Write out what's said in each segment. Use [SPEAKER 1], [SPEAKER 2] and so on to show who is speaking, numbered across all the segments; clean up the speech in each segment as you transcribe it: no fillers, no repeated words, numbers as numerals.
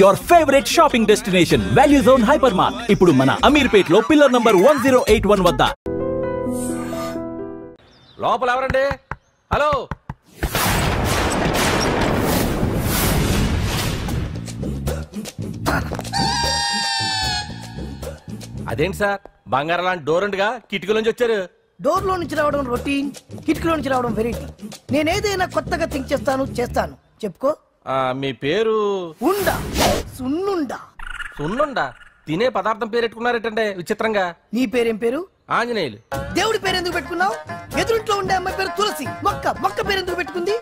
[SPEAKER 1] your favorite shopping destination, Value Zone Hypermart. ఇప్పుడు మన అమీర్పేట్ లో పిల్లర్ నంబర్ 1081 వద్ద.
[SPEAKER 2] లోపల ఎవరండి? హలో, అదేంటి సార్ బంగారం లాంటి డోర్ ఉండగా కిటికీ నుంచి వచ్చారు?
[SPEAKER 3] డోర్ లో నుంచి రావడం రొటీన్, కిటికీలో నుంచి రావడం వెరైటీ. నేనేదైనా కొత్తగా థింక్ చేస్తాను. చెప్పుకో.
[SPEAKER 2] మీ పేరు?
[SPEAKER 3] ఉండా. సున్నుండా.
[SPEAKER 2] సున్నుండా? తినే పదార్థం పేరు పెట్టుకున్నారేటంటే విచిత్రంగా.
[SPEAKER 3] నీ పేరేం పేరు?
[SPEAKER 2] ఆంజనేయులు.
[SPEAKER 3] దేవుడి పేరు ఎందుకు పెట్టుకున్నావు? ఎదురింట్లో ఉండే అమ్మాయి పేరు తులసి. మొక్క పేరు ఎందుకు పెట్టుకుంది?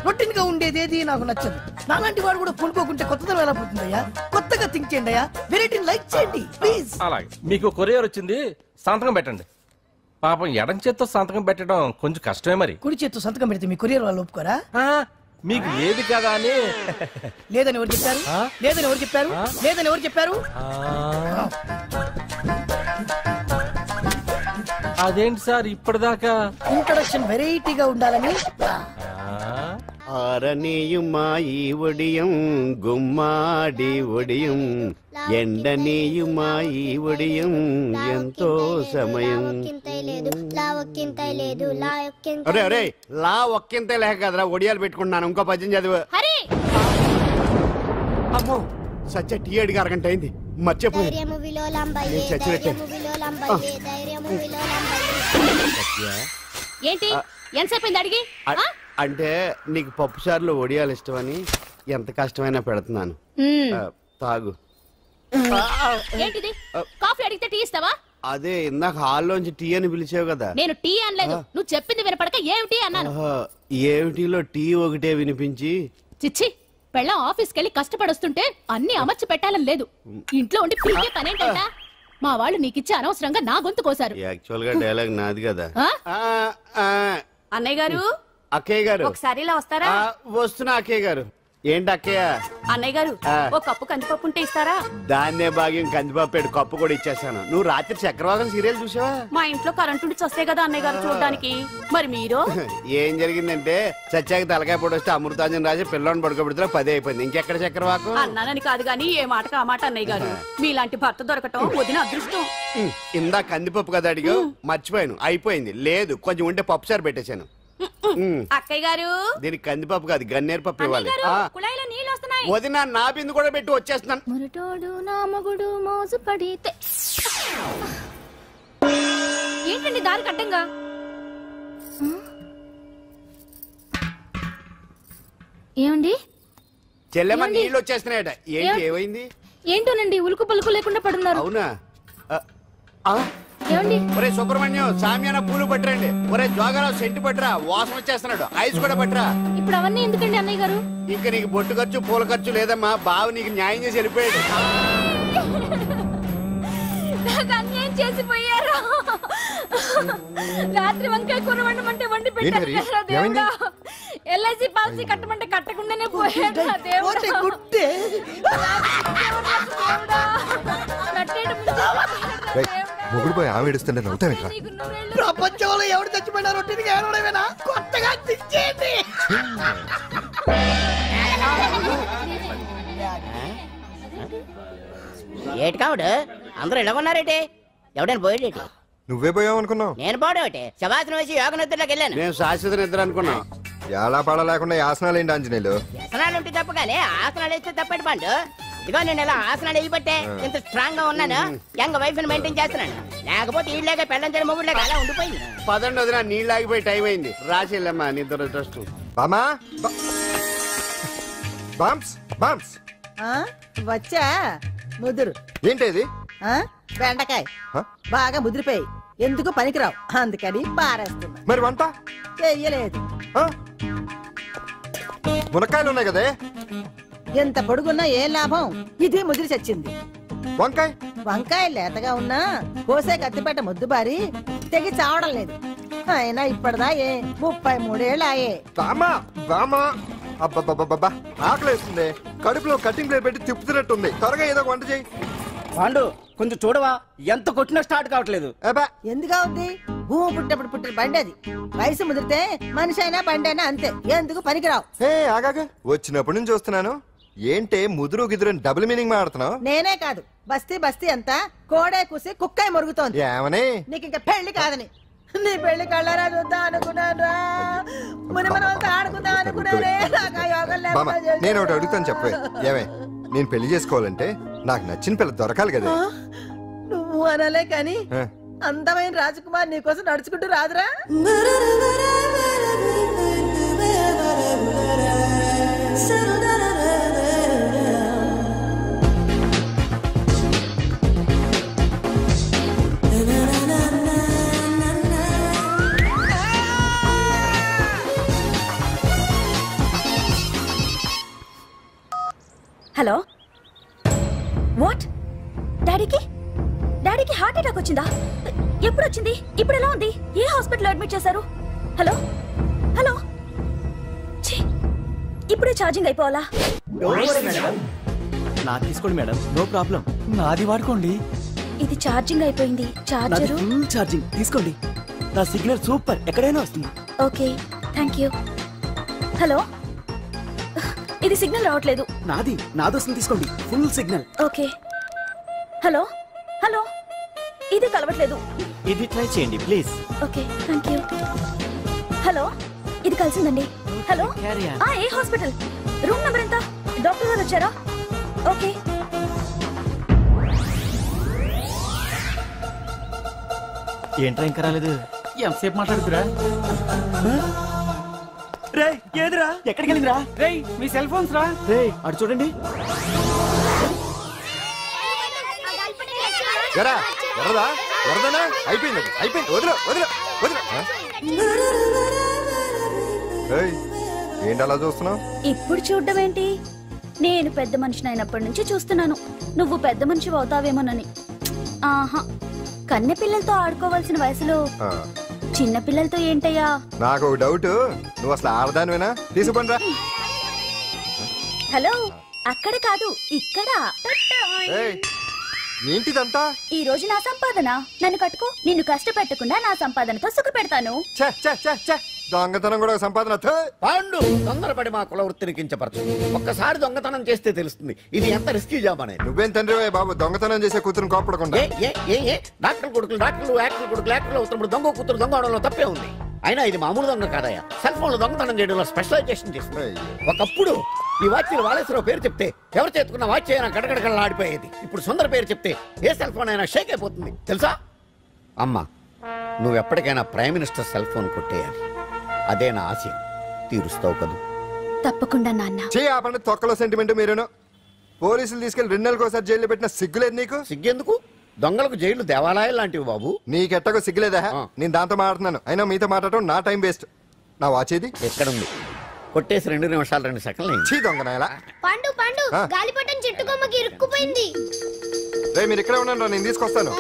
[SPEAKER 3] రొటీన్ గా ఉండేది ఏది నాకు నచ్చదు. నాలాంటి వాడు కూడా కొనుక్కోకుంటే కొత్తదనం ఎలా పోతుందయ్యా? కొత్తగా థింక్ చేయండి అయ్యా. వెరైటీని లైక్ చేయండి ప్లీజ్.
[SPEAKER 2] అలాగే. మీకు కొరియర్ వచ్చింది, సంతకం పెట్టండి. పాపం ఎడం చేత్తో సంతకం పెట్టడం కొంచెం కష్టమే. మరి
[SPEAKER 3] కుడి చేత్తో సంతకం పెడితే మీ కొరియర్ వాళ్ళు ఒప్పుకోరా?
[SPEAKER 2] మీకు లేదు కదా అని.
[SPEAKER 3] లేదని ఎవరు చెప్పారు? లేదని ఎవరు చెప్పారు? లేదని ఎవరు చెప్పారు?
[SPEAKER 2] అదేంటి సార్ ఇప్పటిదాకా
[SPEAKER 3] ఇంట్రడక్షన్ వెరైటీగా ఉండాలని.
[SPEAKER 4] ఆరనీయుమాయి ఒడియం గుమ్మాడి ఒడియం ఎండనీయుమాయి ఒడియం ఎంతో సమయం. అరే అరే లా ఒక్కింతే లేక కదరా ఒడియాలు పెట్టుకుంటున్నాను. ఇంకో పద్యం చదివు. అమ్మో సత్య టీ అడిగి అరగంట అయింది. మర్చిపోయి
[SPEAKER 5] ఏంటి ఎంతసేపు అడిగి?
[SPEAKER 4] అంటే నీకు పప్పు సార్లు ఒడియాలు ఇష్టమని ఎంత కష్టమైనా పెడుతున్నాను. తాగు.
[SPEAKER 5] ఏంటిది? కాఫీ అడిగితే టీ ఇస్తావా?
[SPEAKER 4] అదే ఇందాక హాల్లోంచి టీ అని పిలిచావు కదా.
[SPEAKER 5] నేను టీ అనలేదు, నువ్వు చెప్పింది వినపడక ఏమిటి అన్నాను.
[SPEAKER 4] ఏమిటిలో టీ ఒకటే వినిపించి.
[SPEAKER 5] చిచ్చి, పెళ్ళం ఆఫీస్కి వెళ్ళి కష్టపడొస్తుంటే అన్ని అమర్చి పెట్టాలని లేదు. ఇంట్లో ఉండి పీకే పనేంటంట? మా వాళ్ళు నీకిచ్చి అనవసరంగా నా గొంతు కోసారు.
[SPEAKER 4] యాక్చువల్ గా డైలాగ్ నాది కదా.
[SPEAKER 5] అన్నయ్య గారు,
[SPEAKER 4] అక్కయ్య గారు
[SPEAKER 5] ఒకసారి ఇలా వస్తారా?
[SPEAKER 4] వస్తున్నా అక్కయ్య గారు. ఏంటి అక్కయ్య?
[SPEAKER 5] అన్నయ్య గారు ఓ కప్పు కందిపప్పు ఉంటే ఇస్తారా?
[SPEAKER 4] దాన్నే భాగ్యం కందిపప్పు కప్పు కూడా ఇచ్చేసాను. నువ్వు రాత్రి చక్రవాకం సీరియల్ చూసావా?
[SPEAKER 5] మా ఇంట్లో కరెంటు ఉండి వస్తే కదా అన్నయ్య గారు చూడడానికి. మరి మీరు?
[SPEAKER 4] ఏం జరిగిందంటే సత్యాకి తలకాయ పొడి వస్తే అమృతాంజన్ రాజు పిల్లని పడుకోబెడితే 10 అయిపోయింది. ఇంకెక్కడ చక్రవాకం?
[SPEAKER 5] అన్నానని కాదు గానీ ఏ మాటకు ఆ మాట అన్నయ్య గారు. మీలాంటి భర్త దొరకటం వదిన అదృష్టం.
[SPEAKER 4] ఇందా కందిపప్పు కదా అడిగా, మర్చిపోయాను. అయిపోయింది. లేదు కొంచెం ఉంటే పప్పు సార్ పెట్టేశాను.
[SPEAKER 5] అక్కయ్య గారు
[SPEAKER 4] దీనికి కందిపప్పు కాదు గన్నేరు పప్పు ఇవ్వాలి.
[SPEAKER 5] కుళాయిలో నీళ్ళు వస్తున్నాయి.
[SPEAKER 4] వదిన నా బిందు కూడా పెట్టి వచ్చేస్తున్నాను.
[SPEAKER 5] మురటోడు నా మగుడు మోజు పడితే. ఏంటండి దారి కట్టంగా? ఏమండి?
[SPEAKER 4] చెల్లెమ్మ నీళ్ళు వచ్చేస్తున్నాయట. ఏంటి ఏమైంది?
[SPEAKER 5] ఏంటోనండి ఉలుకు పలుకు లేకుండా పడున్నారు.
[SPEAKER 4] అవునా?
[SPEAKER 5] ఏమండి?
[SPEAKER 4] ఒరే సుబ్రహ్మణ్యం సామ్యాన పూలు పట్టరండి. ఒరే జోగారావు సెంటు పట్టరా, వాసన వచ్చేస్తున్నాడు. ఐస్ కూడా పట్టరా.
[SPEAKER 5] ఇప్పుడు అవన్నీ ఎందుకండి అన్నయ్య గారు?
[SPEAKER 4] ఇంకా నీకు బొట్టు ఖర్చు పూల ఖర్చు లేదమ్మా. బావ నీకు న్యాయం చేసి వెళ్ళిపోయాడు.
[SPEAKER 5] అన్యాయం చేసిపోయారు. రాత్రి వంకాయ కూర వండమంటే వండి పెట్టారు. ఎల్ఐసి పాలసీ కట్టమంటే కట్టకుండానే పోయాడు.
[SPEAKER 6] మొగుడు పోయి ఆమె ఏడుస్తుంటే నవ్వుతాను.
[SPEAKER 3] ప్రపంచంలో ఎవరు చచ్చిపోయినా రొట్టెని ఏడవడమేనా? కొత్తగా తెచ్చేయండి.
[SPEAKER 7] ఏటి కావుడు అందరూ ఇలా ఉన్నారేటి? ఎవడైనా పోయేటి?
[SPEAKER 6] నువ్వే పోయావు అనుకున్నావు.
[SPEAKER 7] నేను పోవడం శవాసనం వేసి యోగ నిద్రలోకి వెళ్ళాను.
[SPEAKER 4] నేను శాశ్వత నిద్ర అనుకున్నా.
[SPEAKER 6] ఎలా పడ లేకుండా ఆసనాలు ఏంటి ఆంజనేయులు?
[SPEAKER 7] ఆసనాలు ఉంటే తప్ప కానీ ఆసనాలు వేస్తే తప్పటి పండు. ఇదిగో నేను ఇలా ఆసనాలు వేయబట్టే ఇంత స్ట్రాంగ్ గా ఉన్నాను. యంగ్ వైఫ్ ని మెయింటైన్ చేస్తున్నాను. లేకపోతే ఇళ్ళగా పెళ్ళంచని మొగుడులేక అలా ఉండిపోయింది.
[SPEAKER 4] పదండి వదిన, నీళ్ళు ఆగిపోయి టైం అయింది. రాసేళ్ళమ్మా నిద్ర ట్రస్ట్.
[SPEAKER 6] బామా బాంప్స్ బాంప్స్
[SPEAKER 8] వచ్చా ముదురు.
[SPEAKER 6] ఏంటది?
[SPEAKER 8] బెండకాయ బాగా ముదిరిపోయి ఎందుకు పనికిరావు, అందుకని పారేస్తున్నా.
[SPEAKER 6] మరి వంట
[SPEAKER 8] చెయ్యలేదు.
[SPEAKER 6] మునక్కాయలు ఉన్నాయి కదే.
[SPEAKER 8] ఎంత పొడుగున్నా ఏం లాభం? ఇది ముదిరి చచ్చింది.
[SPEAKER 6] వంకాయ
[SPEAKER 8] లేతగా ఉన్నా కోసే కత్తిపేట ముద్దు బారి తెగి చావడం లేదు. అయినా ఇప్పటిదా 33 ఏళ్ళాయే.
[SPEAKER 6] ఆకలేస్తుంది. కడుపులో కటింగ్ ప్లేట్ పెట్టి తిప్పుతున్నట్టుంది. త్వరగా ఏదో వంట చేయి.
[SPEAKER 9] పాండు కొంచెం చూడవా, ఎంత కొట్టినా స్టార్ట్ కావట్లేదు.
[SPEAKER 8] ఎందుగా ఉంది? భూమి పుట్టినప్పుడు పుట్టిన బండి అది. వయసు ముదిరితే మనిషి అయినా బండి అయినా అంతే. ఎందుకు పనికిరావు.
[SPEAKER 6] ఆగాగా వచ్చినప్పటి నుంచి చూస్తున్నాను. ఏంటే ముదురు గిదురు డబుల్ మీనింగ్ మాడుతున్నావు?
[SPEAKER 8] నేనే కాదు, బస్తీ బస్తీ అంతా కోడే కూసి కుక్కాయి మురుగుతోంది.
[SPEAKER 6] ఏమని?
[SPEAKER 8] నీకు ఇంకా పెళ్లి కాదని. నీ పెళ్లి కళ్ళారా చూద్దాం అనుకున్నాను రా, ముని మనతో ఆడుకుందాం అనుకున్నానే. నాకు ఆ యోగం
[SPEAKER 6] బామ్మ,
[SPEAKER 8] లేకుండా
[SPEAKER 6] నేను ఒకటి అడుగుతాను చెప్పే. ఏమే, నేను పెళ్లి చేసుకోవాలంటే నాకు నచ్చిన పిల్ల దొరకాలి కదా.
[SPEAKER 8] నువ్వు అనలే కాని
[SPEAKER 6] ఆ.
[SPEAKER 8] అందమైన రాజకుమార్ నీకోసం నడుచుకుంటూ రాదురా.
[SPEAKER 10] Hello, what? డాడీకి హార్ట్ అటాక్ వచ్చిందా? ఎప్పుడు వచ్చింది? ఇప్పుడు ఎలా ఉంది? ఏ హాస్పిటల్ అడ్మిట్ చేశారు? హలో హలో, ఛీ, ఇప్పుడే ఛార్జింగ్ అయిపోవాలా?
[SPEAKER 9] నాకు తీసుకోండి మేడం, నో ప్రాబ్లం. నాది వాడుకోండి.
[SPEAKER 10] ఇది ఛార్జింగ్ అయిపోయింది. చార్జరు
[SPEAKER 9] ఫుల్ ఛార్జింగ్ తీసుకోండి. నా సిగ్నల్ సూపర్, ఎక్కడైనా వస్తుంది.
[SPEAKER 10] Okay, thank you. హలో, ఇది సిగ్నల్ రావట్లేదు.
[SPEAKER 9] నాదొస్తుంది తీసుకోండి, full signal.
[SPEAKER 10] Okay. Hello hello, ఇది కలవట్లేదు.
[SPEAKER 9] ఇది ట్రై చేయండి please.
[SPEAKER 10] Okay, thank you. Hello, ఇది కలిసిందండి. హలో, ఏ హాస్పిటల్? రూమ్ నెంబర్ ఎంత? డాక్టర్ గారు వచ్చారా? ఓకే.
[SPEAKER 9] ఏంట్రా ఇంకా రాలేదు? ఎంతసేపు మాట్లాడుతురా? రే ఏదిరా? ఎక్కడికి వెళ్ళిందిరా? రే మీ సెల్ ఫోన్స్ రా. రే అటు చూడండి.
[SPEAKER 6] ఎరా ఎర్రదా ఎర్రదనా? అయిపోయింది అయిపోయింది, వదిలే వదిలే వదిలే. ఏయ్, ఏంటి అలా చూస్తున్నావు?
[SPEAKER 10] ఇప్పుడు చూడ్డం ఏంటి? నేను పెద్ద మనిషిని అయినప్పటి నుంచి చూస్తున్నాను, నువ్వు పెద్ద మనిషి అవుతావేమోనని. ఆహా, కన్నె పిల్లలతో ఆడుకోవాల్సిన వయసులో చిన్న పిల్లలతో ఏంటయ్యా?
[SPEAKER 6] నాకు ఒక డౌట్, నువ్వు అసలు ఆడదానివేనా? తీసుకుపండి రా.
[SPEAKER 10] హలో, అక్కడ కాదు ఇక్కడ.
[SPEAKER 6] ఏంటిదంతా?
[SPEAKER 10] ఈ రోజు నా సంపాదన. నన్ను కట్టుకో, నిన్ను కష్టపెట్టకుండా నా సంపాదనతో సుఖ పెడతాను.
[SPEAKER 6] దొంగతనం కూడా సంపాదన.
[SPEAKER 4] పాండు, తొందరపడి మా కుల వృత్తిని కించపరచు. ఒక్కసారి దొంగతనం చేస్తే తెలుస్తుంది ఇది ఎంత రిస్కీ జాబ్ అనేది.
[SPEAKER 6] నువ్వేం తండ్రి బాబు, దొంగతనం చేసే కూతురు కోపడకుండా.
[SPEAKER 4] డాక్టర్ కొడుకులు డాక్టర్లు, యాక్టర్ కొడుకులు యాక్టర్లు అవుతున్నప్పుడు దొంగ కూతురు దొంగ అవడంలో తప్పే ఉంది. అయినా ఇది మామూలు దొంగ కాదయ్యా, సెల్ ఫోన్ లో దొంగతనం చేయడంలో స్పెషలైజేషన్ చేస్తుంది. ఒకప్పుడు ఈ వాచ్లు వాలేశ్వరరావు పేరు చెప్తే ఎవరు చేతుకున్న వాచ్ అయినా గడగడగడలా ఆడిపోయేది. ఇప్పుడు సుందర పేరు చెప్తే ఏ సెల్ ఫోన్ అయినా షేక్ అయిపోతుంది తెలుసా? అమ్మా, నువ్వు ఎప్పటికైనా ప్రైమ్ మినిస్టర్ సెల్ ఫోన్ కొట్టేయాలి, అదే నా ఆశ. తీరుస్తావు కదూ?
[SPEAKER 10] తప్పకుండా నాన్న.
[SPEAKER 6] ఆపండి, తొక్కలో సెంటిమెంట్ మీరేను. పోలీసులు తీసుకెళ్లి 2 నెలలకు జైల్లో పెట్టిన సిగ్గులేదు నీకు?
[SPEAKER 4] సిగ్గెందుకు? దొంగలకు జైలు దేవాలయాలు లాంటివి బాబు.
[SPEAKER 6] నీకెట్టకు సిగ్గులేదా? నేను దాంతో మాట్లాడుతున్నాను, అయినా మీతో మాట్లాడటం నా టైం వేస్ట్. నా వాచ్ ఏది?
[SPEAKER 4] ఎక్కడుంది? కొట్టేసి 2 నిమిషాలు 2 సెకండ్లు.
[SPEAKER 6] చీ దొంగనాయలా.
[SPEAKER 11] పండు పండు, గాలిపటం చెట్టు కొమ్మకి ఇరుక్కుపోయింది.
[SPEAKER 6] రే మీరు ఇక్కడే ఉండండి రా, నేను తీసుకొస్తాను.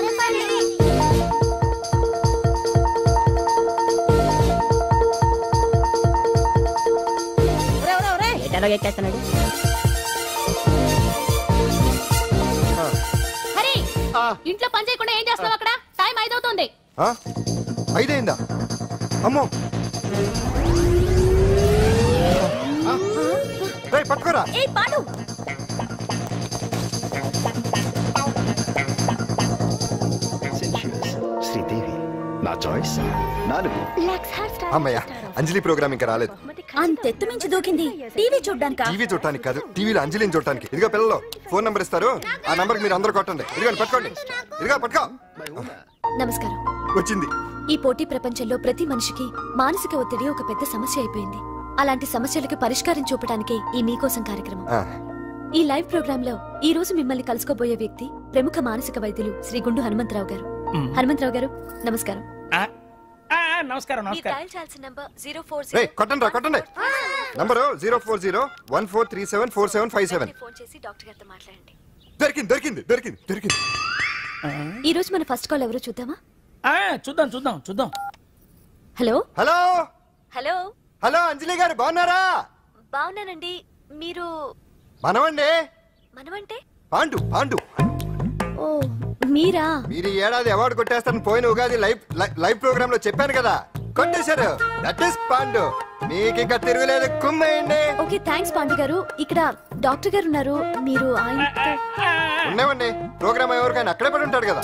[SPEAKER 5] హరి, ఇంట్లో పని చేయకుండా ఏం చేస్తావు అక్కడ? టైం 5 అవుతుంది.
[SPEAKER 6] 5 అయిందా? అమ్మో, పట్టుకోరా.
[SPEAKER 12] శ్రీదేవి నా చాయిస్ 4.
[SPEAKER 6] అమ్మయ్య, అంజలి ప్రోగ్రామ్ ఇంకా రాలేదు.
[SPEAKER 10] అంతెత్తు మించి దూకింది. టీవీ చూడ్డానికా?
[SPEAKER 6] టీవీ చూడటానికి కాదు, టీవీలో అంజలిని చూడటానికి. ఇదిగో పిల్లలు, ఫోన్ నంబర్ ఇస్తారు, ఆ నంబర్ మీరు అందరూ కొట్టండి. ఇదిగోండి పట్టుకోండి. ఇదిగో పట్టుకో.
[SPEAKER 10] నమస్కారం.
[SPEAKER 6] వచ్చింది.
[SPEAKER 10] ఈ పోటీ ప్రపంచంలో ప్రతి మనిషికి మానసిక ఒత్తిడి ఒక పెద్ద సమస్య అయిపోయింది. అలాంటి సమస్యలకు పరిష్కారం చూపడానికే ఈ మీకోసం కార్యక్రమం. ఈ లైవ్ ప్రోగ్రామ్ లో ఈ రోజు మిమ్మల్ని కలుసుకోబోయే వ్యక్తి ప్రముఖ మానసిక వైద్యులు శ్రీ గుండు హనుమంతరావు గారు. హనుమంతరావు గారు, నమస్కారం.
[SPEAKER 9] నమస్కారం.
[SPEAKER 6] కొట్టండి రా, కొట్టండి. నంబరు 04014374757.
[SPEAKER 10] ఫోన్ చేసి డాక్టర్ గారితో మాట్లాడండి.
[SPEAKER 6] దొరికింది దొరికింది దొరికింది దొరికింది.
[SPEAKER 10] ఈ రోజు మన ఫస్ట్ కాల్ ఎవరో చూద్దామా?
[SPEAKER 9] చూద్దాం.
[SPEAKER 10] హలో
[SPEAKER 6] హలో
[SPEAKER 10] హలో
[SPEAKER 6] హలో, అంజలి గారు బాగున్నారా?
[SPEAKER 10] బాగున్నానండి. మీరు?
[SPEAKER 6] మనమండి.
[SPEAKER 10] మనమంటే?
[SPEAKER 6] పాండు. పాండు
[SPEAKER 10] ఓ, మీరా?
[SPEAKER 6] మీరు ఈ ఏడాది అవార్డు కొట్టేస్తారని పోయిన ఉగాది లైవ్ ప్రోగ్రామ్ లో చెప్పాను కదా, కొట్టేశారు. That is Pandu. మీకు ఇంకా తిరుగులేదు, కుమ్మేయండి.
[SPEAKER 10] ఓకే, థ్యాంక్స్ పాండు గారు. ఇక్కడ డాక్టర్ గారు ఉన్నారు, మీరు
[SPEAKER 6] ఉన్నామండి. ప్రోగ్రామ్ ఎవరికైనా అక్కడే పడి ఉంటాడు కదా.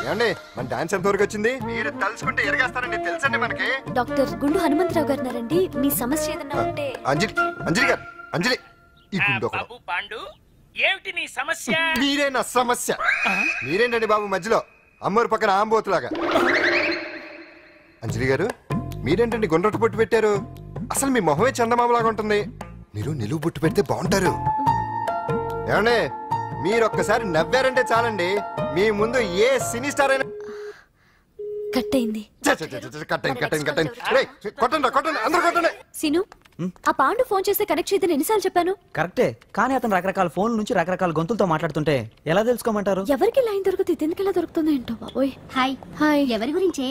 [SPEAKER 6] ఏమండి మన డాన్స్ ఎంత వరకు వచ్చింది? మీరు తలుచుకుంటే ఎరగేస్తారండి, తెలుసండి మనకి.
[SPEAKER 10] డాక్టర్ గుండు హనుమంతరావు గారు ఉన్నారండి, మీ సమస్య ఏదన్నా ఉంటే.
[SPEAKER 6] అంజలి గారు, అంజలి ఈ గుండు
[SPEAKER 13] పాండు ఏమిటి నీ సమస్య?
[SPEAKER 6] మీరే నా సమస్య. మీరేంటండి బాబు మధ్యలో అమ్మోరు పక్కన ఆంబోతులాగా? అంజలి గారు మీరేంటండి గుండ్రటి బొట్టు పెట్టారు? అసలు మీ మొహమే చందమామలాగా ఉంటుంది. మీరు నిలువు బొట్టు పెడితే బాగుంటారు. ఏమండి మీరు ఒక్కసారి నవ్వారంటే చాలండి, మీ ముందు ఏ సినీ స్టార్ అయినా
[SPEAKER 10] కట్ అయింది. సీను, ఆ పాండు ఫోన్ చేస్తే కనెక్ట్ చేయదని ఎన్నిసార్లు చెప్పాను?
[SPEAKER 9] కరెక్టే, కానీ అతను రకరకాల ఫోన్ల నుంచి రకరకాల గొంతులతో మాట్లాడుతుంటే ఎలా తెలుసుకోమంటారు?
[SPEAKER 10] ఎవరికి లైన్ దొరుకుతుంది, ఇతనికి ఎలా దొరుకుతుందో ఏంటో బాబోయ్.
[SPEAKER 11] Hi
[SPEAKER 10] hi.
[SPEAKER 11] ఎవరి గురించే?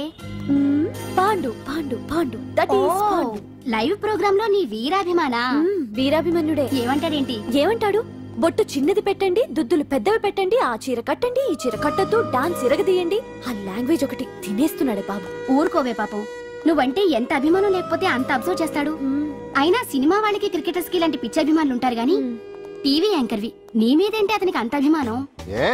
[SPEAKER 10] Pandu Pandu Pandu, that is Pandu.
[SPEAKER 11] Live programme లో నీ వీరాభిమానా?
[SPEAKER 10] వీరాభిమన్యుడే.
[SPEAKER 11] ఏమంటాడేంటి?
[SPEAKER 10] ఏమంటాడు? బొట్టు చిన్నది పెట్టండి, దుద్దులు పెద్దవి పెట్టండి, ఆ చీర కట్టండి, ఈ చీర కట్టద్దు, డాన్స్ ఇరగదీయండి. ఆ లాంగ్వేజ్ ఒకటి తినేస్తున్నాడే బాబు.
[SPEAKER 11] ఊరుకోవే పాపం, నువ్వంటే ఎంత అభిమానం లేకపోతే అంత అబ్జర్వ్ చేస్తాడు. అయినా సినిమా వాళ్ళకి క్రికెటర్స్ కి ఇలాంటి పిచ్చి అభిమానులు ఉంటారు గానీ టీవీ యాంకర్వి నీ మీదేంటి అతనికి అంత అభిమానం?
[SPEAKER 6] ఏ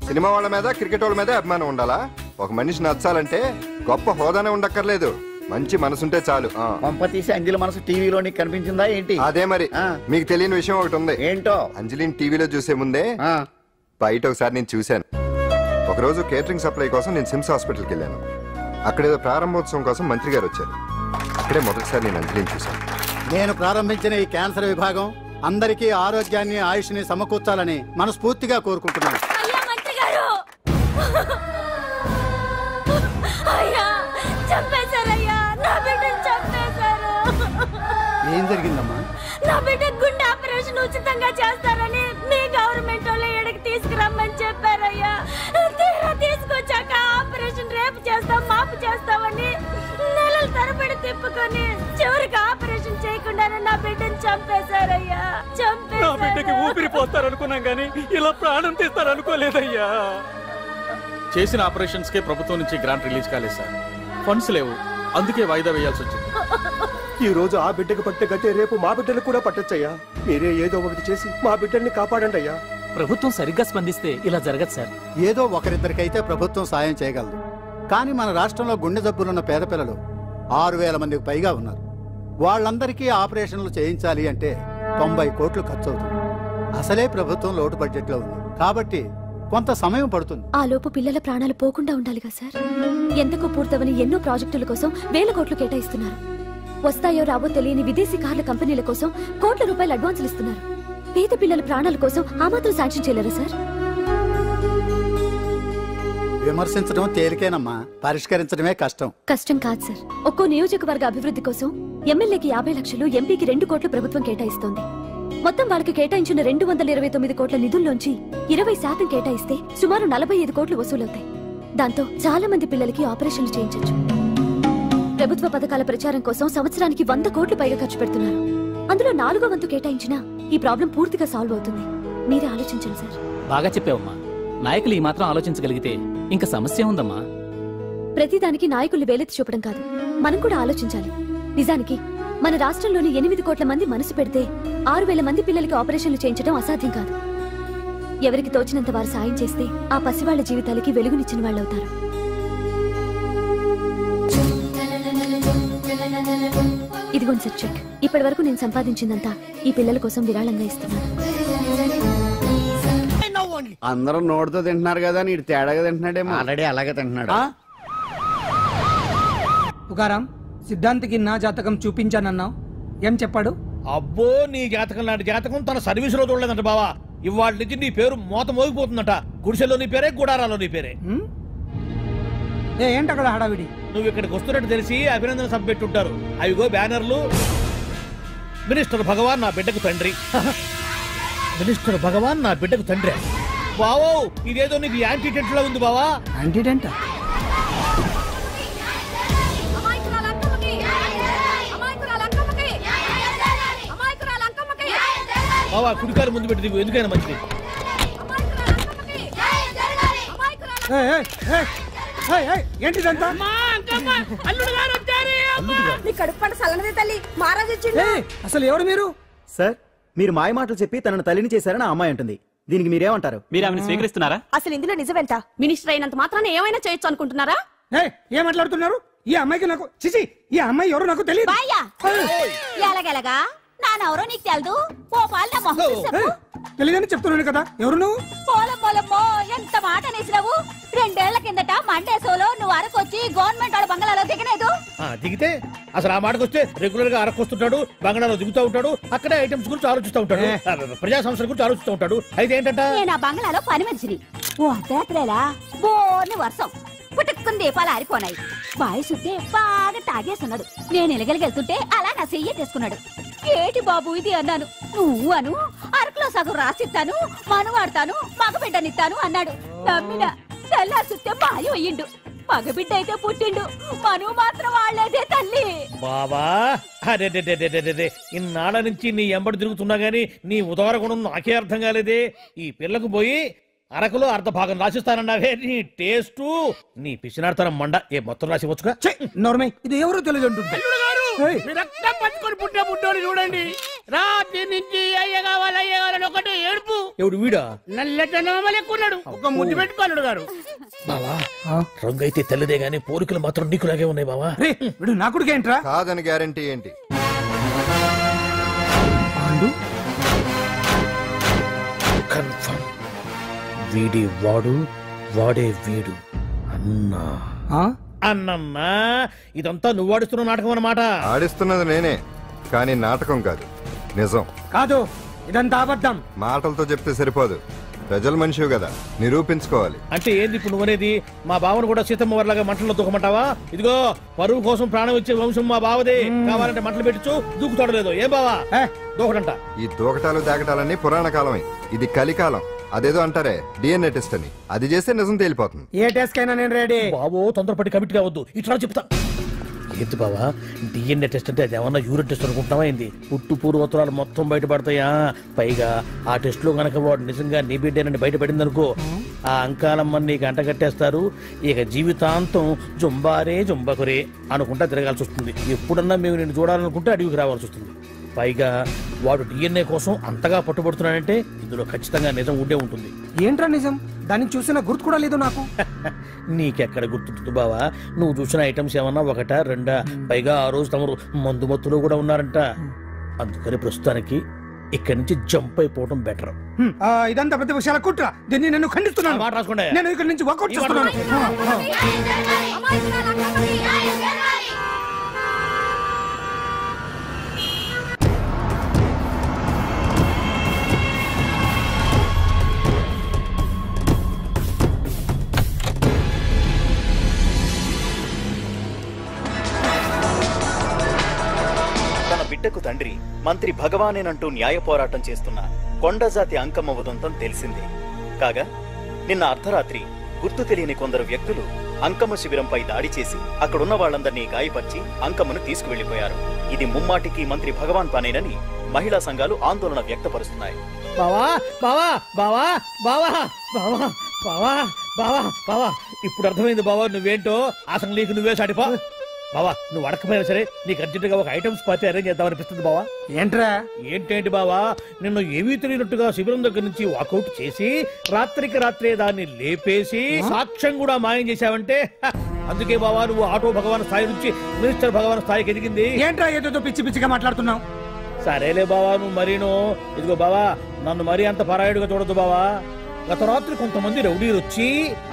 [SPEAKER 6] సినిమా వాళ్ళ మీద క్రికెట్ వాళ్ళ మీద అభిమానం ఉండాలా? ఒక మనిషి నచ్చాలంటే గొప్ప హోదానే ఉండక్కర్లేదు, మంచి మనసుంటే చాలు.
[SPEAKER 4] పంప తీసి అంజలి మనసు టీవీలో నీకు కనిపించిందా ఏంటి?
[SPEAKER 6] అదే మరి. మీకు తెలియని విషయం ఒకటి ఉంది.
[SPEAKER 4] ఏంటో?
[SPEAKER 6] అంజలిని టీవీలో చూసే ముందే బయట ఒకసారి నేను చూశాను. ఒకరోజు కేటరింగ్ సప్లై కోసం నేను సిమ్స్ హాస్పిటల్కి వెళ్ళాను. అక్కడేదో ప్రారంభోత్సవం కోసం మంత్రి గారు వచ్చారు. అక్కడే మొదటిసారి నేను అంజలిని చూశాను.
[SPEAKER 14] నేను ప్రారంభించిన ఈ క్యాన్సర్ విభాగం అందరికీ ఆరోగ్యాన్ని ఆయుష్ని సమకూర్చాలని మనస్ఫూర్తిగా కోరుకుంటున్నాను. ఏం జరిగిందమ్మా?
[SPEAKER 15] నా బిడ్డ గుండె ఆపరేషన్ ఉచితంగా చేస్తారని మీ గవర్నమెంట్ వాళ్ళు ఎడకి తీసుకురమ్మని చెప్పారయ్యా. తీరా తీసుకొచ్చాక ఆపరేషన్ రేపు చేస్తాం మాపు చేస్తామని నెలల తరబడి తిప్పుకొని చివరికి ఆపరేషన్ చేయకుండానే నా బిడ్డని చంపేశారయ్యా.
[SPEAKER 13] నా బిడ్డకి ఊపిరి పోస్తారనుకున్నాం గానీ ఇలా ప్రాణం తీస్తారనుకోలేదయ్యా.
[SPEAKER 2] చేసిన ఆపరేషన్స్ కే ప్రభుత్వం నుంచి గ్రాంట్ రిలీజ్ కాలేదు సార్. ఫండ్స్ లేవు, అందుకే వాయిదా వేయాల్సి వచ్చింది.
[SPEAKER 16] ఈ రోజు ఆ బిడ్డకు పట్టే గట్టే రేపు మా బిడ్డలకు కూడా పట్టొచ్చయ్యా. మీరే ఏదో ఒకటి చేసి మా బిడ్డల్ని కాపాడండి అయ్యా.
[SPEAKER 1] ప్రభుత్వం సరిగ్గా స్పందిస్తే ఇలా జరగదు సార్.
[SPEAKER 14] ఏదో ఒకరిద్దరికైతే ప్రభుత్వం సాయం చేయగలదు, కానీ మన రాష్ట్రంలో గుండె జబ్బులున్న పేద పిల్లలు 6,000 మందికి పైగా ఉన్నారు. వాళ్ళందరికీ ఆపరేషన్లు చేయించాలి అంటే 90 కోట్లు ఖర్చు అవుతుంది. అసలే ప్రభుత్వం లోటు బడ్జెట్ లో ఉంది కాబట్టి కొంత సమయం పడుతుంది.
[SPEAKER 10] ఆ లోపు పిల్లల ప్రాణాలు పోకుండా ఉండాలిగా సార్. ఎంతకు పూర్తవని ఎన్నో ప్రాజెక్టుల కోసం వేల కోట్లు కేటాయిస్తున్నారు. వస్తాయో రావో తెలియని విదేశీ కార్ల కంపెనీల కోసం కోట్ల రూపాయలు అడ్వాన్సులు ఇస్తున్నారు. పేద పిల్లల ప్రాణాల కోసం ఆ మాత్రం శాంక్షన్ చేయలేరా సార్?
[SPEAKER 14] విమర్శించడం తేలికేనమ్మా, పరిష్కరించడమే కష్టం.
[SPEAKER 10] కష్టం కాదు సార్. ఒక్కో నియోజకవర్గ అభివృద్ధి కోసం ఎమ్మెల్యేకి 50 లక్షలు, ఎంపీకి 2 కోట్లు ప్రభుత్వం కేటాయిస్తోంది. మొత్తం వాళ్ళకి కేటాయించిన 229 కోట్ల నిధుల్లోంచి 20% కేటాయిస్తే సుమారు 45 కోట్లు వసూలవుతాయి. దాంతో చాలా మంది పిల్లలకి ఆపరేషన్లు చేయించొచ్చు. ప్రభుత్వ పథకాల ప్రచారం కోసం సంవత్సరానికి 100 కోట్లు పైగా ఖర్చు పెడుతున్నారు. అందులో 4వ వంతు కేటాయించినా ఈ ప్రాబ్లం పూర్తిగా సాల్వ్ అవుతుంది. మీరే ఆలోచించండి సార్.
[SPEAKER 1] బాగా చెప్పావమ్మా. నాయకులు ఈ మాత్రం ఆలోచించగలిగితే ఇంకా సమస్య ఉందమ్మా.
[SPEAKER 10] ప్రతిదానికి నాయకుల్ని వేలెత్తి చూపడం కాదు, మనం కూడా ఆలోచించాలి. నిజానికి మన రాష్ట్రంలోని 8 కోట్ల మంది మనసు పెడితే 6,000 మంది పిల్లలకి ఆపరేషన్లు చేయించడం అసాధ్యం కాదు. ఎవరికి తోచినంత వారు సాయం చేస్తే ఆ పసివాళ్ల జీవితాలకి వెలుగునిచ్చిన వాళ్ళవుతారు. ఇదిగోండి సార్ చెక్. ఇప్పటి వరకు నేను సంపాదించిందంతా ఈ పిల్లల కోసం విరాళంగా ఇస్తున్నాను.
[SPEAKER 4] అందరూ నోటితో తింటున్నారు కదా, నీడు తేడాగా తింటున్నాడేమో. ఆల్రెడీ అలాగే తింటున్నాడు.
[SPEAKER 17] తుకారాం, సిద్ధాంతికి నా జాతకం చూపించానన్నావు, ఏం చెప్పాడు?
[SPEAKER 13] అబ్బో, నీ జాతకం లాంటి జాతకం తన సర్వీసులో చూడలేదంట బావా. ఇవాళ నుంచి నీ పేరు మోత మోగిపోతుందట. గుడిసెలో నీ పేరే, గుడారాలో నీ పేరే.
[SPEAKER 17] ఏంటి అక్కడ హడావిడి?
[SPEAKER 13] నువ్వు ఇక్కడికి వస్తున్నట్టు తెలిసి అభినందన సభ పెట్టుంటారు. అవిగో బ్యానర్లు. మినిస్టర్ భగవాన్ నా బిడ్డకు తండ్రి. మినిస్టర్ భగవాన్ నా బిడ్డకు తండ్రి. బావో, ఇదేదో నీకు యాంటీటెంట్ లా ఉంది బావా.
[SPEAKER 17] యాంటీటెంట్?
[SPEAKER 13] బావా, కుడికారు ముందు పెట్టి దిగు, ఎందుకైనా మంచిది.
[SPEAKER 17] ఏంటిదంతా?
[SPEAKER 8] నీ కడుపు పంట సల్లనదే తల్లి, మహారాజు వచ్చిండు.
[SPEAKER 17] అసలు ఎవరు మీరు?
[SPEAKER 16] సార్,
[SPEAKER 9] మీరు మాయ మాటలు చెప్పి తనను తల్లిని చేశారని ఆ అమ్మాయి అంటుంది. దీనికి మీరేమంటారు?
[SPEAKER 18] మీరు ఆమెను స్వీకరిస్తున్నారా?
[SPEAKER 15] అసలు ఇందులో నిజమేంట? మినిస్టర్ అయినంత మాత్రాన ఏమైనా చేయొచ్చు అనుకుంటున్నారా?
[SPEAKER 17] ఏం మాట్లాడుతున్నారు? ఈ అమ్మాయికి నాకు చిచి, ఈ అమ్మాయి ఎవరు నాకు తెలియదు.
[SPEAKER 15] ఎలాగెలగా నానెవరో నీకు తెలదు. ఓ పాల మొహం చెప్పు.
[SPEAKER 17] తెలియదని చెప్తున్నాను కదా. ఎవరు నువ్వు?
[SPEAKER 15] పోలమ్మో ఎంత మాట అనేసినావు. 2 ఏళ్ల కిందట మండేసోలో నువ్వు అరకొచ్చి గవర్నమెంట్ వాళ్ళ బంగ్లాలో దిగలేదు.
[SPEAKER 13] దిగితే అసలు ఆ మాటకు వస్తే రెగ్యులర్ గా అరకొస్తుంటాడు, బంగాళాలో దిగుతూ ఉంటాడు, అక్కడే ఐటమ్స్ గురించి ఆలోచిస్తూ ఉంటాడు, ప్రజా సంస్థల గురించి ఆలోచిస్తూ ఉంటాడు. అయితే ఏంటంటే
[SPEAKER 15] నేను ఆ బంగ్లాలో పని మనిషిని. ఓ అర్ధరాత్రేలా బోర్ని వర్షం పుట్టుకుని దీపాలు ఆరిపోనాయి. బాయ్ సుద్దే బాగా తాగేస్తున్నాడు. నేను ఎలగలిగెళ్తుంటే అలా నా చెయ్యి తీసుకున్నాడు. ఏటి బాబు ఇది అన్నాను. నువ్వు అను అరకులో సగం రాసిస్తాను, మనువాడతాను, మగబిడ్డనిస్తాను అన్నాడు. నమ్మిన తెల్లారి సుత్తే బాయ్ అయ్యిండు. మగబిడ్డ అయితే పుట్టిండు, మనువు మాత్రం వాళ్ళేదే తల్లి.
[SPEAKER 13] బాబా అరే ఇన్నాళ్ళ నుంచి నీ ఎంబడి తిరుగుతున్నా గానీ నీ ఉదార గుణం నాకే అర్థం కాలేదే. ఈ పిల్లకు పోయి అరకులో అర్ధ భాగం రాసిస్తానన్నావే. నీ టేస్ట్ నీ పిచ్చినాడతనం మండ. ఏ మొత్తం రాసి వచ్చుగా.
[SPEAKER 17] నోర్మై, ఇది ఎవరో తెలియదు అంటుంది.
[SPEAKER 13] రక్తం పట్టుకొని పుట్టే పుట్టోని చూడండి. రాత్రి నుంచి అయ్య కావాలని ఒకటి ఏడుపు. ఎవడు వీడా? నల్లెక్కున్నాడు. ఒక ముద్దు పెట్టుకోన్నాడు గారు. బావా రంగు అయితే తెల్లదే గానీ పోలికలు మాత్రం నీకులాగే ఉన్నాయి బావా.
[SPEAKER 17] వీడు నా కొడుకు ఏంట్రా?
[SPEAKER 6] కాదని గ్యారంటీ ఏంటి?
[SPEAKER 13] కన్ఫర్మ్ వీడి వాడు, వాడే వీడు. అన్నా అన్నమ్మా, ఇదంతా నువ్వు ఆడిస్తున్న నాటకం అన్నమాట.
[SPEAKER 6] ఆడిస్తున్నది నేనే, కానీ నాటకం కాదు, నిజం
[SPEAKER 17] కాదు. ఇదంతా అబద్ధం.
[SPEAKER 6] మాటలతో చెప్తే సరిపోదు, ప్రజల మనిషివి కదా, నిరూపించుకోవాలి.
[SPEAKER 13] అంటే ఏంది ఇప్పుడు నువ్వనేది? మా బావను కూడా సీతమ్మ వారిలాగా మంటల్లో దూకమంటావా? ఇదిగో పరువు కోసం ప్రాణం ఇచ్చే వంశం మా బావదే. కావాలంటే మంటలు పెట్టచ్చు, దూకుతాడు లేదు. ఏం బావా దూకడంట?
[SPEAKER 6] ఈ దూకటాలు దాకటాలన్నీ పురాణ కాలమే, ఇది కలికాలం. అదేదో అంటారే డిఎన్ఏ టెస్ట్ అని, అది చేస్తే నిజం తేలిపోతుంది.
[SPEAKER 17] ఏ టెస్ట్ కైనా నేను రెడీ.
[SPEAKER 13] బాబో తొందరపడి కమిట్ కావద్దు, ఇట్లా చెప్తా. ఏంటి బావా డిఎన్ఏ టెస్ట్ అంటే? అది ఏమన్నా యూరిన్ టెస్ట్ అనుకుంటున్నావా ఏంది? పుట్టు పూర్వోత్తరాలు మొత్తం బయటపడతాయా? పైగా ఆ టెస్ట్ లో గనక వాడు నిజంగా నీ బిడ్డేనని బయటపడింది అనుకో, ఆ అంకాలమ్మని నీకు అంటగట్టేస్తారు. ఇక జీవితాంతం జుంబారే జుంబకురే అనుకుంటా తిరగాల్సి వస్తుంది. ఎప్పుడన్నా మేము నేను చూడాలనుకుంటే అడవికి రావాల్సి వస్తుంది. పైగా వాడు డిఎన్ఏ కోసం అంతగా పట్టుబడుతున్నాడంటే ఇందులో ఖచ్చితంగా నిజం ఉండే ఉంటుంది.
[SPEAKER 17] ఏంట్రా నిజం? దాన్ని చూసిన గుర్తు కూడా లేదు నాకు.
[SPEAKER 13] నీకెక్కడ గుర్తుంటుంది బావా? నువ్వు చూసిన ఐటమ్స్ ఏమన్నా ఒకటా రెండా? పైగా ఆ రోజు తమరు మందు మత్తులో కూడా ఉన్నారంట. అందుకని ప్రస్తుతానికి ఇక్కడి నుంచి జంప్ అయిపోవడం బెటర్.
[SPEAKER 17] ఇదంతా పెద్ద విషయాల కుట్ర. దీన్ని నేను ఖండిస్తున్నాను.
[SPEAKER 13] మాట రాసుకోండి.
[SPEAKER 17] నేను ఇక్కడి నుంచి వాకౌట్ చేస్తున్నాను.
[SPEAKER 18] బిడ్డకు తండ్రి మంత్రి భగవానేనంటూ న్యాయ పోరాటం చేస్తున్న కొండజాతి అంకమ్మ ఉదంతం తెలిసిందే. కాగా నిన్న అర్ధరాత్రి గుర్తు తెలియని కొందరు వ్యక్తులు అంకమ్మ శిబిరంపై దాడి చేసి అక్కడున్న వాళ్ళందరినీ గాయపరిచి అంకమ్మను తీసుకువెళ్లిపోయారు. ఇది ముమ్మాటికి మంత్రి భగవాన్ పనేనని మహిళా సంఘాలు ఆందోళన వ్యక్తపరుస్తున్నాయి.
[SPEAKER 13] బావా బావా బావా బావా బావా బావా బావా బావా ఇప్పుడు అర్థమైంది బావా నువ్వేంటో. అసలు నీకు నువ్వే సాటిపో బావా. నువ్వు అడకపోయినా సరే నీకు అర్జెంటుగా ఒక ఐటమ్స్ పార్టీ అరేంజ్ చేద్దామనిపిస్తుంది బావా.
[SPEAKER 17] ఏంట్రా?
[SPEAKER 13] ఏంటేంటి బావా, నిన్ను ఏమీ తెలియనట్టుగా శిబిరం దగ్గర నుంచి వాకౌట్ చేసి రాత్రికి రాత్రే దాన్ని లేపేసి సాక్ష్యం కూడా మాయం చేశావంటే అందుకే బావా నువ్వు ఆటో భగవాన్ స్థాయి నుంచి మినిస్టర్ భగవాన్ స్థాయికి ఎదిగింది.
[SPEAKER 17] ఏంట్రా ఏదో పిచ్చి పిచ్చిగా మాట్లాడుతున్నావు?
[SPEAKER 13] సరేలే బావా నువ్వు మరీను. ఇదిగో బావా నన్ను మరీ అంత పరాయుడుగా చూడద్దు బావా. గత రాత్రి కొంతమంది రౌడీలు వచ్చి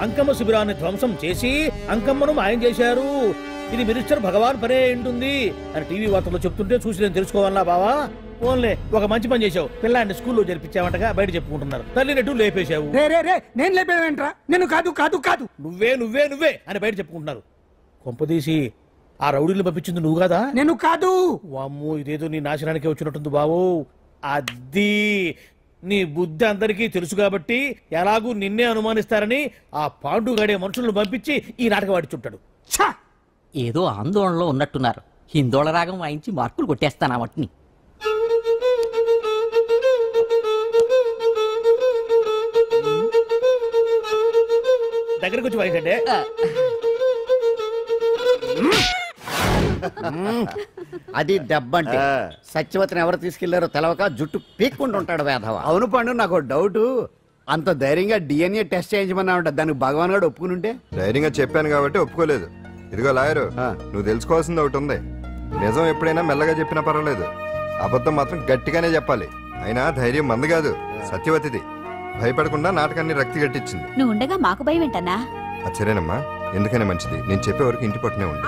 [SPEAKER 13] అంకమ్మ శిబిరాన్ని ధ్వంసం చేసి అంకమ్మను మాయం చేశారు. ఇది మినిస్టర్ భగవాన్ పనే ఉంటుంది అని టీవీ వార్తల్లో చెప్తుంటే చూసి నేను తెలుసుకోవాలా బావా. ఓన్లే ఒక మంచి పని చేశావు, పిల్లాన్ని స్కూల్లో జరిపించావంటగా బయట చెప్పుకుంటున్నారు. తల్లినట్టు లేపేశావు.
[SPEAKER 17] నేను లేపేవేంట్రా? నేను కాదు కాదు కాదు
[SPEAKER 13] నువ్వే నువ్వే నువ్వే అని బయట చెప్పుకుంటున్నారు. కొంపదీసి ఆ రౌడీలు పంపించింది నువ్వు కాదా?
[SPEAKER 17] నేను కాదు.
[SPEAKER 13] వామ్మో ఇదేదో నీ నాశనానికి వచ్చినట్టుంది బావు. అది నీ బుద్ధి అందరికీ తెలుసు కాబట్టి ఎలాగూ నిన్నే అనుమానిస్తారని ఆ పాండుగాడే మనుషులను పంపించి ఈ నాటకం వాడిచుంటాడు.
[SPEAKER 19] ఏదో ఆందోళనలో ఉన్నట్టున్నారు. హిందోళ రాగం వాయించి మార్కులు కొట్టేస్తాను వాటిని.
[SPEAKER 13] దగ్గరకు వచ్చి వాయించండి.
[SPEAKER 4] అది దెబ్బంటే సత్యవతిని ఎవరు తీసుకెళ్లారో తెలవక జుట్టు పీక్కుంటూ ఉంటాడు వేధవ.
[SPEAKER 20] అవును పండు, నాకు డౌట్. అంత ధైర్యంగా డిఎన్ఏ టెస్ట్ చేయించమన్నా ఉంటా, దానికి భగవాన్ గారు ఒప్పుకునుంటే?
[SPEAKER 6] ధైర్యంగా చెప్పాను కాబట్టి ఒప్పుకోలేదు. ఇదిగో లాయరు, నువ్వు తెలుసుకోవాల్సింది ఒకటి ఉంది. నిజం ఎప్పుడైనా మెల్లగా చెప్పినా పర్వాలేదు, అబద్ధం మాత్రం గట్టిగానే చెప్పాలి. అయినా ధైర్యం మంది కాదు, సత్యవతిది. భయపడకుండా నాటకాన్ని రక్తి గట్టించింది.
[SPEAKER 15] నువ్వు ఉండగా మాకు భయం ఏంటన్నా?
[SPEAKER 6] సరేనమ్మా, ఎందుకనే మంచిది. నేను చెప్పే వరకు ఇంటి పట్టునే ఉంది.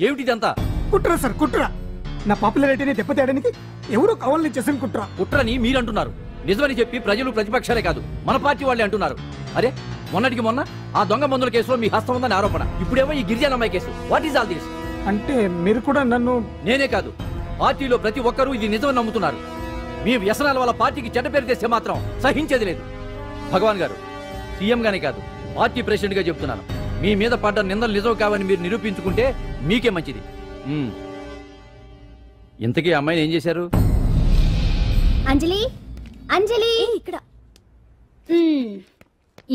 [SPEAKER 21] ఏమిటిదంతా?
[SPEAKER 17] కుట్ర సార్, కుట్ర. నా పాపులారిటీని దెబ్బతేయడానికి ఎవరో కావాలని చేసిన కుట్ర.
[SPEAKER 21] కుట్రని మీరంటున్నారు, నిజమని చెప్పి ప్రజలు ప్రతిపక్షాలే కాదు మన పార్టీ వాళ్ళే అంటున్నారు. అరే మొన్నటికి మొన్న ఆ దొంగ మందుల కేసులో మీ హస్తం ఉందని ఆరోపణ, ఇప్పుడేమో ఈ గిరిజన అమ్మాయి case. What is all this?
[SPEAKER 17] అంటే మీరు కూడా నన్ను...
[SPEAKER 21] నేనే కాదు, పార్టీలో ప్రతి ఒక్కరూ ఇది నిజమని నమ్ముతున్నారు. మీ వ్యసనాల వల్ల పార్టీకి చెడ్డ పేరు తెస్తే మాత్రం సహించేది లేదు. భగవాన్ గారు, సీఎం గానే కాదు పార్టీ ప్రెసిడెంట్ గా చెప్తున్నాను, మీ మీద పడ్డ నిందలు నిజం కావని మీరు నిరూపించుకుంటే మీకే మంచిది. ఇంతకీ అమ్మాయిని ఏం చేశారు?
[SPEAKER 11] అంజలి, అంజలి, ఇక్కడ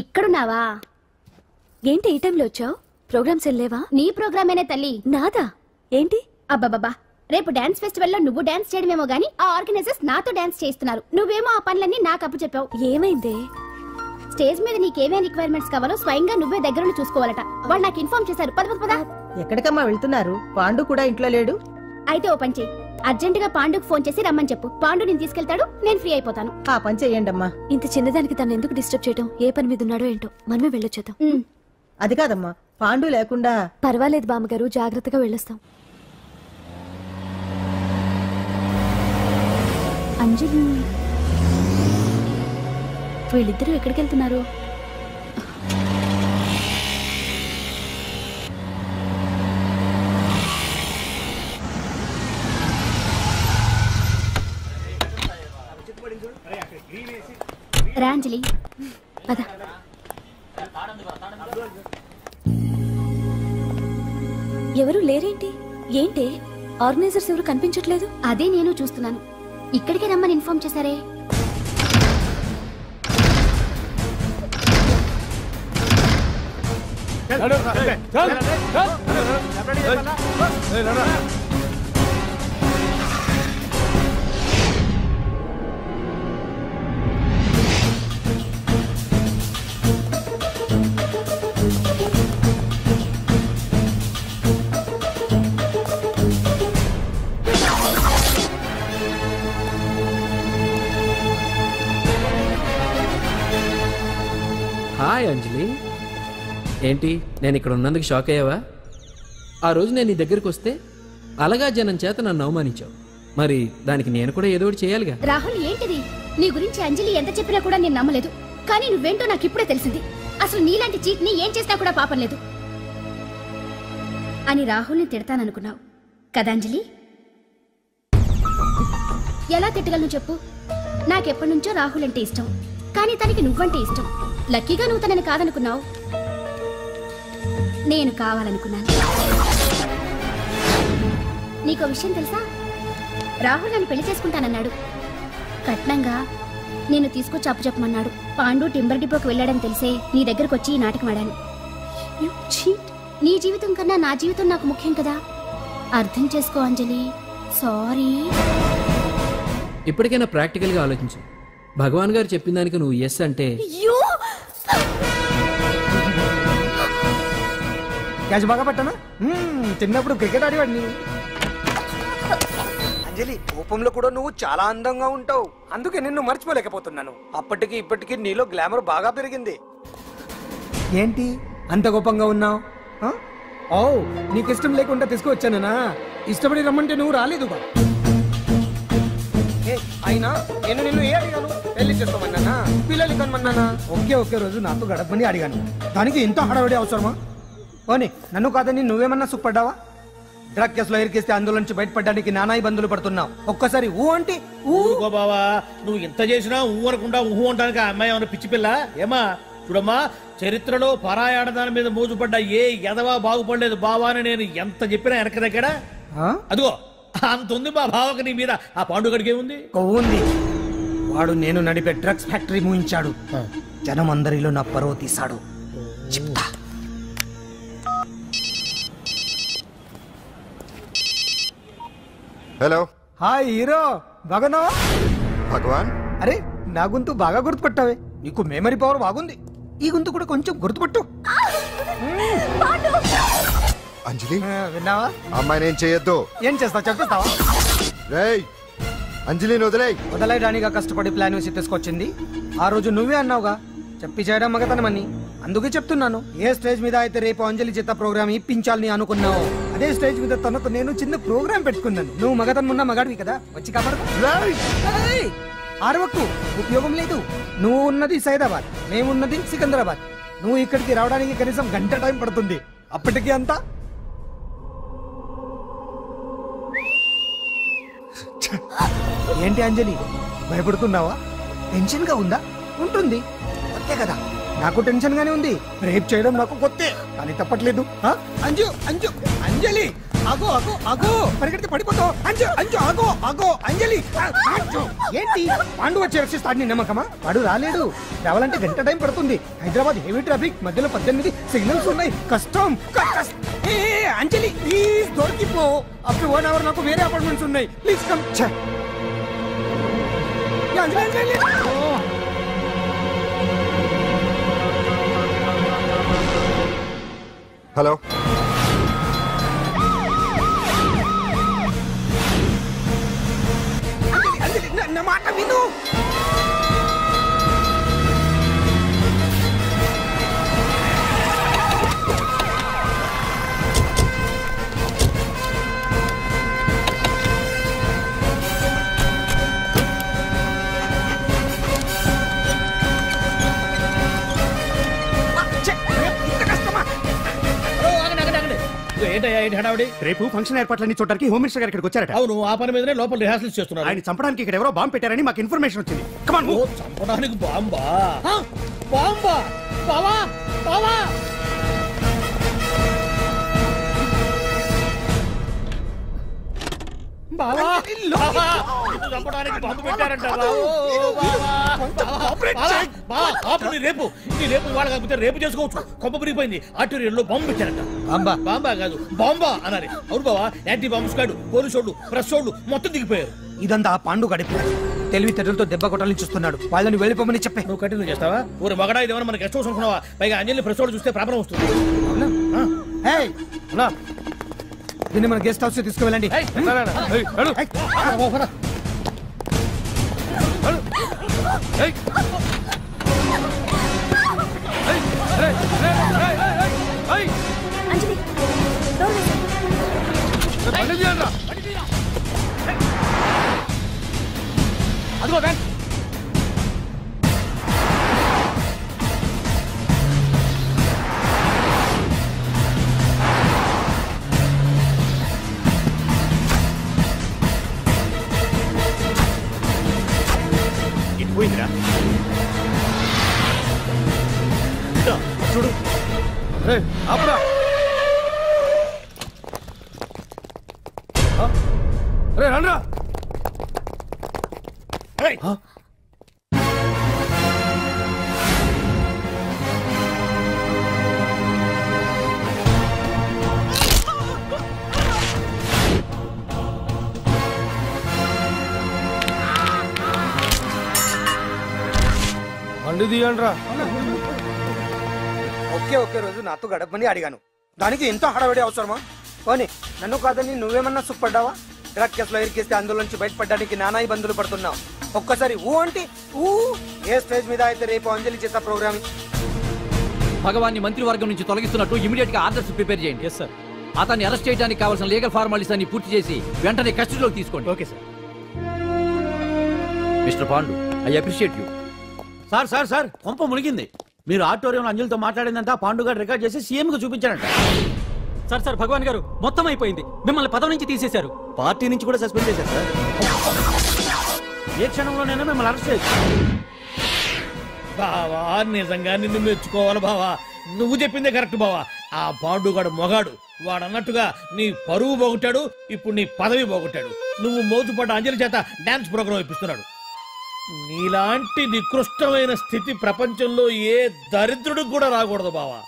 [SPEAKER 11] ఇక్కడున్నావా?
[SPEAKER 10] ఏంటి ఈ టైంలో వచ్చావు? ప్రోగ్రామ్స్ వెళ్ళేవా?
[SPEAKER 11] నీ ప్రోగ్రామేనే తల్లి.
[SPEAKER 10] నాదా? ఏంటి?
[SPEAKER 11] అబ్బాబాబా, రేపు డాన్స్ ఫెస్టివల్ లో నువ్వు డాన్స్ చేయడమేమో గానీ ఆ ఆర్గనైజర్స్ నాతో డాన్స్ చేస్తున్నారు. నువ్వేమో ఆ పనులన్నీ నాకు అప్పు చెప్పావు.
[SPEAKER 10] ఏమైంది?
[SPEAKER 11] స్టేజ్ మీద నీకేమేం రిక్వైర్మెంట్స్ కావాలో స్వయంగా నువ్వే దగ్గరుండి చూసుకోవాలట. వాళ్ళు నాకు ఇన్ఫార్మ్ చేశారు. పద.
[SPEAKER 8] ఎక్కడికమ్మా వెళ్తున్నారు? పాండు కూడా ఇంట్లో లేడు.
[SPEAKER 11] అయితే ఓ పని చెయ్యి, అర్జెంట్ గా పాండుకు ఫోన్ చేసి రమ్మని చెప్పు. పాండు నేను తీసుకెళ్తాడు, నేను ఫ్రీ అయిపోతాను.
[SPEAKER 8] ఆ పని చెయ్యండి అమ్మా.
[SPEAKER 10] ఇంత చిన్నదానికి తను ఎందుకు డిస్టర్బ్ చేయటం? ఏ పని మీద ఉన్నాడో ఏంటో, మనమే వెళ్ళొచ్చేద్దాం.
[SPEAKER 8] అది కాదమ్మా, పాండు లేకుండా...
[SPEAKER 10] పర్వాలేదు బామ్మగారు, జాగ్రత్తగా వెళ్ళొస్తాం. అంజలి, వీళ్ళిద్దరూ ఎక్కడికి వెళ్తున్నారు?
[SPEAKER 11] రాంజలి,
[SPEAKER 10] పద. ఎవరు లేరేంటి? ఏంటి ఆర్గనైజర్స్ ఎవరు కనిపించట్లేదు?
[SPEAKER 11] అదే నేను చూస్తున్నాను. ఇక్కడికి రమ్మని ఇన్ఫార్మ్ చేశారే.
[SPEAKER 22] హాయ్ అంజలి, ఏంటి నేను ఇక్కడ ఉన్నందుకు షాక్ అయ్యావా? ఆ రోజు నేను నీ దగ్గరికి వస్తే అలగా జనం చేత నన్ను అవమానించావు, మరి దానికి నేను కూడా ఏదో ఒకటి చేయాలిగా.
[SPEAKER 11] రాహుల్, ఏంటిది? నీ గురించి అంజలి ఎంత చెప్పినా కూడా నేను నమ్మలేదు. కానీ నువ్వేంటో నాకు ఇప్పుడే తెలిసింది. అసలు నీలాంటి చీట్ ని ఏం చేసినా కూడా పాపం లేదు అని రాహుల్ని తిడతాననుకున్నావు కదా అంజలి? ఎలా తిట్టగలను చెప్పు? నాకెప్పటి నుంచో రాహుల్ అంటే ఇష్టం, కానీ తనకి నువ్వంటే ఇష్టం. లక్కీగా నువ్వు తనని కాదనుకున్నావు, నేను కావాలనుకున్నాను. నీకో విషయం తెలుసా? రాహుల్ నన్ను పెళ్లి చేసుకుంటానన్నాడు. కట్నంగా నేను తీసుకొచ్చి అప్పు చెప్పమన్నాడు. పాండు టింబర్ డిపోకి వెళ్ళాడని తెలిసే నీ దగ్గరకు వచ్చి ఈ నాటకం ఆడాను. నీ జీవితం కన్నా నా జీవితం నాకు ముఖ్యం కదా, అర్థం చేసుకో అంజలి. సారీ.
[SPEAKER 22] ఇప్పటికైనా ప్రాక్టికల్ గా ఆలోచించు. భగవాన్ గారు చెప్పిన దానికి నువ్వు ఎస్ అంటే
[SPEAKER 17] క్యాచ్ బాగా పట్టానా? చిన్నప్పుడు క్రికెట్ ఆడేవాడిని. అంజలి, కోపంలో కూడా నువ్వు చాలా అందంగా ఉంటావు, అందుకే నిన్ను మర్చిపోలేకపోతున్నాను. అప్పటికి ఇప్పటికి నీలో గ్లామర్ బాగా పెరిగింది. ఏంటి అంత కోపంగా ఉన్నావు? ఓ, నీకు ఇష్టం లేకుండా తీసుకువచ్చానా? ఇష్టపడి రమ్మంటే నువ్వు రాలేదుగా. అయినా నేను నిన్ను ఏ అడిగాను? పెళ్లి చేసుకోమన్నానా? పిల్లలు కనమన్నానా? ఒకే రోజు నాతో గడపని అడిగాను, దానికి ఇంత హడావిడి అవసరమా? ఓని, నన్ను కాదని నువ్వేమన్నా సుఖపడ్డావా? డ్రగ్ కేసులో ఇరికిస్తే అందులో నుంచి బయటపడడానికి నానా ఇబ్బందులు పడుతున్నావు. ఒక్కసారి ఊ అంటే
[SPEAKER 13] ఊరుకో బావా, నువ్వు ఇంత చేసినా ఊ అనకుండా ఊహు అంటానికి ఆ అమ్మాయి ఏమన్నా పిచ్చి పిల్ల ఏమా? చూడమ్మా, చరిత్రలో పరాయాడదాని మీద మోజుపడ్డ ఏ ఎదవా బాగుపడలేదు బావా అని నేను ఎంత చెప్పినా వెనక దగ్గర అదిగో అంత ఉంది మా బావకి నీ మీద. ఆ పాండుగడికి ఏముంది?
[SPEAKER 17] కొవ్వుంది. వాడు నేను నడిపే డ్రగ్స్ ఫ్యాక్టరీ మూయించాడు. జనం అందరిలో నా పరువు తీశాడు. చెప్తా.
[SPEAKER 6] హలో.
[SPEAKER 17] హాయ్ హీరో, బాగున్నావా?
[SPEAKER 6] భగవాన్.
[SPEAKER 17] అరే నా గొంతు బాగా గుర్తుపట్టావే. నీకు మెమరీ పవర్ బాగుంది. ఈ గొంతు కూడా కొంచెం గుర్తుపట్టు.
[SPEAKER 6] అంజలి
[SPEAKER 17] విన్నావా?
[SPEAKER 6] అమ్మాయి నేను చేయొద్దు.
[SPEAKER 17] ఏం చేస్తావు చెప్పేస్తావా?
[SPEAKER 6] రేయ్ అంజలిని వదిలేయ్.
[SPEAKER 17] వదలయడానిగా కష్టపడి ప్లాన్ వేసి తీసుకొచ్చింది. ఆ రోజు నువ్వే అన్నావుగా చెప్పి చేయడం మగతనమని. అందుకే చెప్తున్నాను. ఏ స్టేజ్ మీద అయితే రేపు అంజలి చేత ప్రోగ్రామ్ ఇప్పించాలని అనుకున్నావు, అదే స్టేజ్ మీద తనకు నేను చిన్న ప్రోగ్రామ్ పెట్టుకున్నాను. నువ్వు మగతనం ఉన్న మగాడివి కదా, వచ్చి కాపాడు. ఆరవకు, ఉపయోగం లేదు. నువ్వు ఉన్నది సైదాబాద్, మేమున్నది సికింద్రాబాద్. నువ్వు ఇక్కడికి రావడానికి కనీసం గంట టైం పడుతుంది. అప్పటికి అంతా ఏంటి అంజలి, భయపడుతున్నావా? టెన్షన్ గా ఉందా? ఉంటుంది, అంతే కదా. నాకు టెన్షన్ గానే ఉంది. రేప్ చేయడం నాకు కొత్తే, కానీ తప్పట్లేదు. అంజు అంజు అంజలి ఆగో ఆగో ఆగో, పరిగెడితే పడిపోతావు. అంజు అంజు ఆగో ఆగో అంజలి. అంజు ఏంటి పాండు వచ్చి రక్షిస్తాడు నీ నమ్మకమా? వాడు రాలేడు. రావాలంటే గంట టైం పడుతుంది. హైదరాబాద్ హెవీ ట్రాఫిక్, మధ్యలో 18 సిగ్నల్స్ ఉన్నాయి. కష్టం. అంజలి ప్లీజ్ దొరికిపో. అప్పుడు 1 అవర్ నాకు వేరే అపార్ట్మెంట్స్ ఉన్నాయి. Please come.
[SPEAKER 6] హలో.
[SPEAKER 17] నా మాట విను.
[SPEAKER 16] రేపు ఫంక్షన్ ఏర్పాట్లన్నీ చూడడానికి హోమ్ మినిస్టర్ గారు ఇక్కడికి వచ్చారట.
[SPEAKER 13] అవును, ఆ పని మీదనే లోపల రిహార్సల్స్ చేస్తున్నారు.
[SPEAKER 16] ఆయన చంపడానికి ఇక్కడ ఎవరో బాంబు పెట్టారని మాకు ఇన్ఫర్మేషన్ వచ్చింది. కమాన్.
[SPEAKER 13] చంపడానికి బాంబా? బాంబా? బావా బావా చంపడానికి బాంబు పెట్టారంట. రేపు ఇవాళ కాకపోతే రేపు చేసుకోవచ్చు. కొంప పెరిగిపోయింది. ఆర్టీరియల్లో బాంబు పెట్టారంట. బాంబా? బాంబా కాదు, బాంబా అనాలి. అవును బావా, యాంటీ బాంబు స్క్వాడ్, పోలీసు వాళ్ళు, ప్రెస్ వాళ్ళు మొత్తం దిగిపోయారు.
[SPEAKER 17] ఇదంతా ఆ పాండు గడిపి తెలివితేటలతో దెబ్బ కొట్టాలని చూస్తున్నాడు. వాళ్ళని వెళ్ళిపోమని చెప్పే.
[SPEAKER 13] నువ్వు కంటిన్యూ చేస్తావా? ఊరు మగడా ఇదేమన్నా మనకి గెస్ట్ హౌస్ అనుకున్నావా? పైగా అంజలి ప్రెస్ వాళ్ళు చూస్తే ప్రాబ్లం వస్తుంది.
[SPEAKER 17] దీన్ని మన గెస్ట్ హౌస్ తీసుకువెళ్ళండి.
[SPEAKER 13] అదిగో బ్యాంక్.
[SPEAKER 16] ఇది పోయిందిరా. చూడు
[SPEAKER 13] ఆపురా.
[SPEAKER 16] రే రండ్రా.
[SPEAKER 17] బండి తీయండిరా. ఒకే రోజు నాతో గడపని అడిగాను, దానికి ఎంత హడావిడి అవసరమా? పోనీ నన్ను కాదని నువ్వేమన్నా సుప్పడ్డావా? డ్రగ్ కేసులో ఇరికిస్తే అందులోంచి బయటపడడానికి నానా ఇబ్బందులు పడుతున్నావు. ఒక్కసారి ఊ అంటే ఊ. ఏ స్టేజ్ మీద అయితే రేపు అంజలి చేత ప్రోగ్రామ్
[SPEAKER 21] భగవాన్ని మంత్రివర్గం నుంచి తొలగిస్తున్నట్టు ఇమీడియట్ గా ఆర్డర్స్ ప్రిపేర్ చేయండి. Yes sir. అతన్ని అరెస్ట్ చేయడానికి కావాల్సిన లీగల్ ఫార్మాలిటీస్ అన్ని పూర్తి చేసి వెంటనే కస్టడీలోకి తీసుకోండి. Okay sir. Mister Pandu, I appreciate you.
[SPEAKER 2] Sir sir sir కొంప మునిగింది. మీరు ఆడిటోరియంలో అంజలితో మాట్లాడిందంతా పాండు గారు రికార్డ్ చేసి సీఎం కు చూపించారంట.
[SPEAKER 9] సార్ సార్ భగవాన్ గారు మొత్తం అయిపోయింది. మిమ్మల్ని పదవి నుంచి తీసేశారు.
[SPEAKER 2] పార్టీ నుంచి కూడా సస్పెండ్ చేశారు సార్. ఏ క్షణంలోనైనా మిమ్మల్ని అరెస్ట్ చేయొచ్చు.
[SPEAKER 13] బావా నిజంగా నిన్ను మెచ్చుకోవాలి బావా. నువ్వు చెప్పిందే కరెక్ట్ బావా. ఆ పాండుగాడు మొగాడు. వాడన్నట్టుగా నీ పరువు పోగొట్టాడు, ఇప్పుడు నీ పదవి పోగొట్టాడు. నువ్వు మోతుపడ్డ అంజలి చేత డాన్స్ ప్రోగ్రాం ఇప్పిస్తున్నాడు. నీలాంటి నికృష్టమైన స్థితి ప్రపంచంలో ఏ దరిద్రుడికి కూడా రాకూడదు బావా.